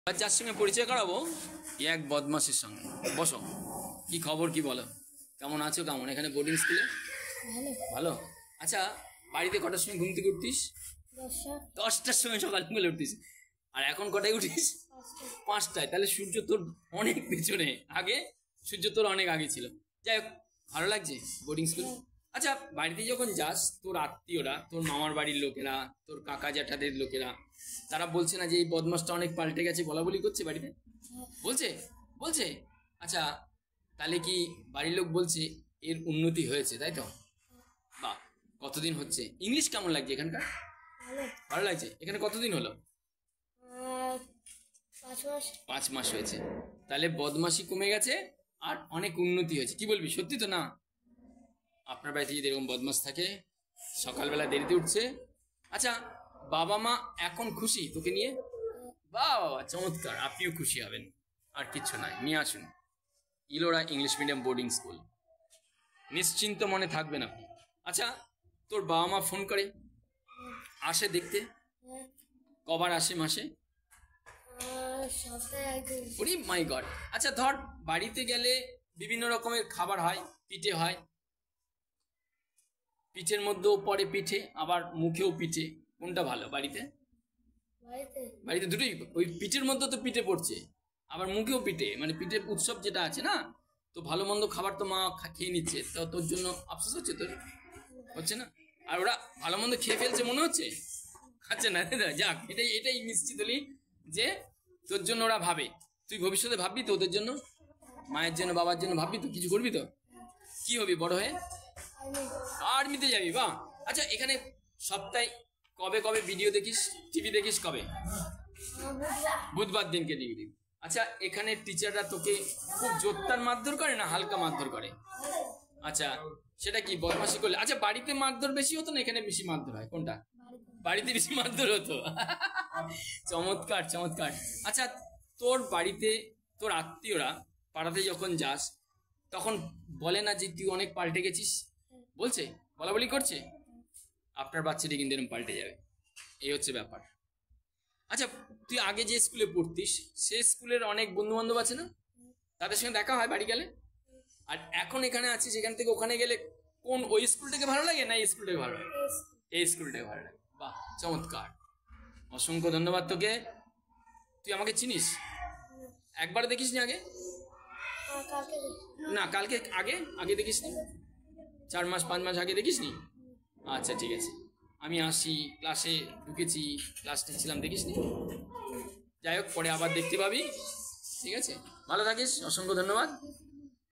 যার সঙ্গে পরিচয় করাবো এক বদমাসের সঙ্গে। বসো, কি খবর, কি বলো, কেমন আছো, কেমন এখানে বোর্ডিং স্কুলে? ভালো। আচ্ছা, বাড়িতে কটার সময় ঘুম থেকে উঠতিস? 10টার সময় সকাল সকালে উঠতিস। আর এখন কটায় উঠিস? 5টায়। তাহলে সূর্য তোর অনেক পেছনে, আগে সূর্য তোর অনেক আগে ছিল। যাই হোক, ভালো লাগছে বোর্ডিং স্কুল। আচ্ছা, বাড়িতে যখন যাস, তোর আত্মীয়রা, তোর মামার বাড়ির লোকেরা, তোর কাকা জ্যাঠাদের লোকেরা, তারা বলছে না যে এই বদমাসটা অনেক পাল্টে গেছে, বলা বলি করছে বাড়িতে? বলছে বলছে আচ্ছা, তাহলে কি বাড়ির লোক বলছে এর উন্নতি হয়েছে, তাই তো? বাহ, কতদিন হচ্ছে? ইংলিশ কেমন লাগছে এখানকার? ভালো লাগছে। এখানে কতদিন হলো? 5 মাস হয়েছে। তাহলে বদমাশি কমে গেছে আর অনেক উন্নতি হয়েছে। কি বলবি, সত্যি তো না? আপনার বাড়িতে যদি এরকম বদমাস থাকে, সকালবেলা দেরিতে উঠছে। আচ্ছা, বাবা মা এখন খুশি তোকে নিয়ে? বাহ বাবা, চমৎকার। আপনিও খুশি হবেন, আর কিচ্ছু নাই। নিয়ে আসুন Ellora English medium boarding school, নিশ্চিন্ত মনে থাকবেন আপনি। আচ্ছা, তোর বাবা মা ফোন করে, আসে দেখতে? কবার আসে মাসে? ওরে মাই গড। আচ্ছা, ধর বাড়িতে গেলে বিভিন্ন রকমের খাবার হয়, পিঠে হয়, পিঠের মধ্যেও পড়ে পিঠে, আবার মুখেও পিঠে। কোনটা ভালো বাড়িতে? বাড়িতে দুটোই। ওই পিঠের মধ্যে তো পিঠে পড়ছে, আবার মুখেও পিঠে, মানে পিঠের উৎসব যেটা আছে না, তো ভালো মন্দ খাবার তো মা খেয়ে নিচ্ছে, তো তোর জন্য আফসোস হচ্ছে? তোর হচ্ছে না? আর ওরা ভালো মন্দ খেয়ে ফেলছে মনে হচ্ছে? আচ্ছা না, যাক, এটাই নিশ্চিত হলি যে তোর জন্য ওরা ভাবে। তুই ভবিষ্যতে ভাববি তো ওদের জন্য, মায়ের জন্য, বাবার জন্য ভাববি তো? কিছু করবি তো? কি হবি বড় হয়ে? আর্মিতে যাবি? বাহ। আচ্ছা, এখানে সপ্তাহে কবে কবে ভিডিও দেখিস, টিভি দেখিস? কবে? বুধবার দিনকে টিভি দেখিস। আচ্ছা, এখানে টিচাররা তোকে খুব জোরদার মারধর করে না হালকা মারধর করে? আচ্ছা, সেটা কি বদমাশি করলে? আচ্ছা, বাড়িতে মারধর বেশি হতো না এখানে বেশি মারধর হয়? কোনটা? বাড়িতে বেশি মারধর হতো। চমৎকার চমৎকার। আচ্ছা, তোর বাড়িতে তোর আত্মীয়রা পাড়াতে যখন যাস, তখন বলে না যে তুই অনেক পাল্টে গেছিস? বলছে, বলা বলি করছে? আপনার বাচ্চাটি কিন্তু এরকম পাল্টে যাবে, এই হচ্ছে ব্যাপার। আচ্ছা, তুই আগে যে স্কুলে পড়তিস, সে স্কুলের অনেক বন্ধু বান্ধব আছে না? তাদের সঙ্গে দেখা হয় বাড়ি গেলে? আর এখন এখানে আছিস, এখান থেকে ওখানে গেলে কোন, ওই স্কুলটাকে ভালো লাগে না এই স্কুলটাকে ভালো লাগে? এই স্কুলটাকে ভালো লাগে। বাহ, চমৎকার। অসংখ্য ধন্যবাদ তোকে। তুই আমাকে চিনিস? একবার দেখিস নি আগে? না, কালকে আগে আগে দেখিস নি? 4 মাস 5 মাস আগে দেখিস নি? আচ্ছা, ঠিক আছে। আমি আসি, ক্লাসে ঢুকেছি, ক্লাস নিচ্ছিলাম, দেখিস নি? যাই হোক, পরে আবার দেখতে পাবি। ঠিক আছে, ভালো থাকিস, অসংখ্য ধন্যবাদ।